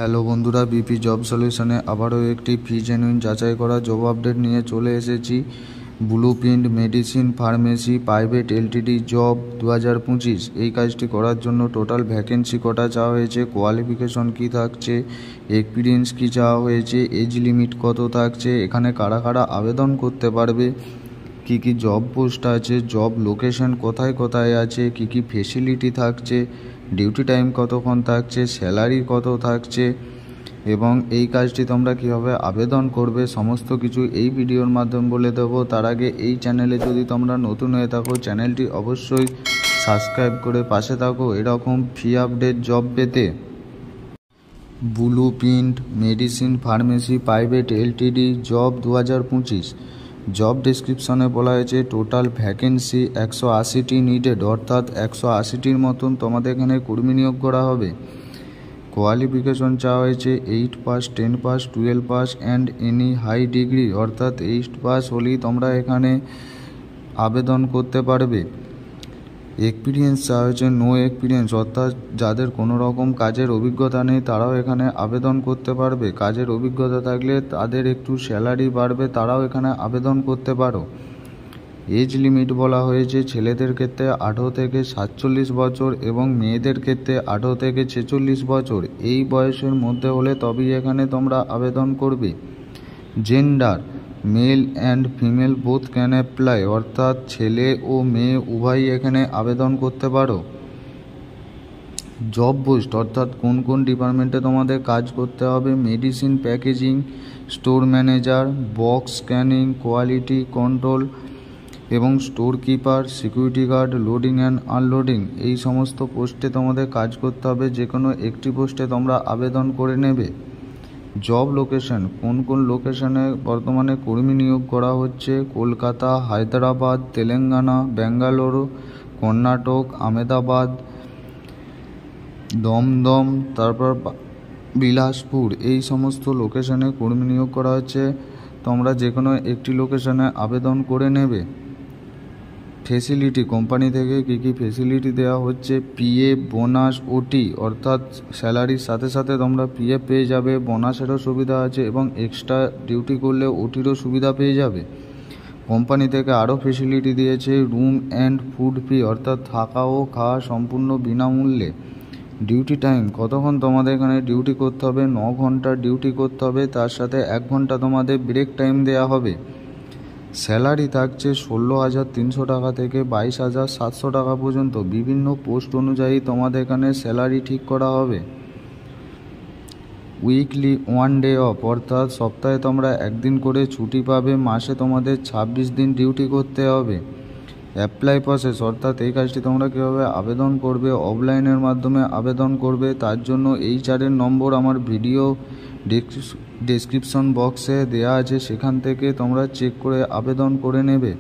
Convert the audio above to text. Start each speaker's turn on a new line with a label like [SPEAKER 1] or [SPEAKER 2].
[SPEAKER 1] Hello বন্ধুরা, BP job সলিউশনে আবারও একটি ফি জেনুইন যাচাই করা জব আপডেট নিয়ে চলে এসেছি। Blueprint medicine pharmacy private Ltd job 2025। এই কাজটি করার জন্য টোটাল ভ্যাকেন্সি কটা চাওয়া হয়েছে, কোয়ালিফিকেশন কি থাকছে, এক্সপিরিয়েন্স কি চাওয়া হয়েছে, এজ লিমিট কত থাকছে, এখানে কারা কারা আবেদন করতে পারবে, কি কি জব পোস্ট আছে, জব লোকেশন কোথায় কোথায় আছে, কি কি ফেসিলিটি থাকছে, ডিউটি টাইম কতক্ষণ থাকছে, স্যালারি কত থাকছে এবং এই কাজটি তোমরা কীভাবে আবেদন করবে সমস্ত কিছু এই ভিডিওর মাধ্যমে বলে দেবো। তার আগে এই চ্যানেলে যদি তোমরা নতুন হয়ে থাকো চ্যানেলটি অবশ্যই সাবস্ক্রাইব করে পাশে থাকো এরকম ফ্রি আপডেট জব পেতে। Blueprint medicine pharmacy private Ltd job 2025। Job ডিসক্রিপশনে বলা হয়েছে টোটাল ভ্যাকেন্সি 180টি নিডেড, অর্থাৎ 180টির মতন তোমাদের এখানে কর্মী নিয়োগ করা হবে। কোয়ালিফিকেশন চাওয়া হয়েছে 8 pass, 10 pass, 12 pass and any high degree, অর্থাৎ 8 পাস হলেই তোমরা এখানে আবেদন করতে পারবে। এক্সপিরিয়েন্স চাওয়া হয়েছে নো এক্সপিরিয়েন্স, অর্থাৎ যাদের কোনো রকম কাজের অভিজ্ঞতা নেই তারাও এখানে আবেদন করতে পারবে। কাজের অভিজ্ঞতা থাকলে তাদের একটু স্যালারি বাড়বে, তারাও এখানে আবেদন করতে পারো। এজ লিমিট বলা হয়েছে ছেলেদের ক্ষেত্রে 18 থেকে 47 বছর এবং মেয়েদের ক্ষেত্রে 18 থেকে 46 বছর। এই বয়সের মধ্যে হলে তবেই এখানে তোমরা আবেদন করবে। Gender male and female both can apply, অর্থাৎ ছেলে ও মেয়ে উভয়ই এখানে আবেদন করতে পারো। জব পোস্ট অর্থাৎ কোন কোন ডিপার্টমেন্টে তোমাদের কাজ করতে হবে, medicine packaging, store manager, box scanning, quality control এবং store keeper, security guard, loading and unloading, এই সমস্ত পোস্টে তোমাদের কাজ করতে হবে। যে কোনো একটি পোস্টে তোমরা আবেদন করে নেবে। জব লোকেশন কোন কোন লোকেশনে বর্তমানে কর্মী নিয়োগ করা হচ্ছে, কলকাতা, হায়দ্রাবাদ, তেলেঙ্গানা, বেঙ্গালুরু, কর্ণাটক, আহমেদাবাদ, দমদম, তারপর বিলাসপুর, এই সমস্ত লোকেশনে কর্মী নিয়োগ করা হচ্ছে। তোমরা যে কোনো একটি লোকেশনে আবেদন করে নেবে। ফেসিলিটি কোম্পানি থেকে কী কী ফেসিলিটি দেওয়া হচ্ছে, পিএফ, বোনাস, ওটি, অর্থাৎ স্যালারির সাথে সাথে তোমরা পিএফ পেয়ে যাবে, বোনাসেরও সুবিধা আছে এবং এক্সট্রা ডিউটি করলে ওটিরও সুবিধা পেয়ে যাবে। কোম্পানি থেকে আরও ফেসিলিটি দিয়েছে রুম অ্যান্ড ফুড ফ্রি, অর্থাৎ থাকা ও খাওয়া সম্পূর্ণ বিনামূল্যে। ডিউটি টাইম কতক্ষণ তোমাদের এখানে ডিউটি করতে হবে, 9 ঘন্টা ডিউটি করতে হবে, তার সাথে 1 ঘন্টা তোমাদের ব্রেক টাইম দেওয়া হবে। স্যালারি থাকছে 16,300 টাকা থেকে 22,700 টাকা পর্যন্ত। বিভিন্ন পোস্ট অনুযায়ী তোমাদের এখানে স্যালারি ঠিক করা হবে। উইকলি 1 ডে অফ, অর্থাৎ সপ্তাহে তোমরা একদিন করে ছুটি পাবে। মাসে তোমাদের 26 দিন ডিউটি করতে হবে। অ্যাপ্লাই প্রসেস অর্থাৎ এই কাজটি তোমরা কীভাবে আবেদন করবে, অফলাইনের মাধ্যমে আবেদন করবে। তার জন্য HR-এর নম্বর আমার ভিডিও ডেসক্রিপশন বক্সে দেওয়া আছে, সেখান থেকে তোমরা চেক করে আবেদন করে নেবে।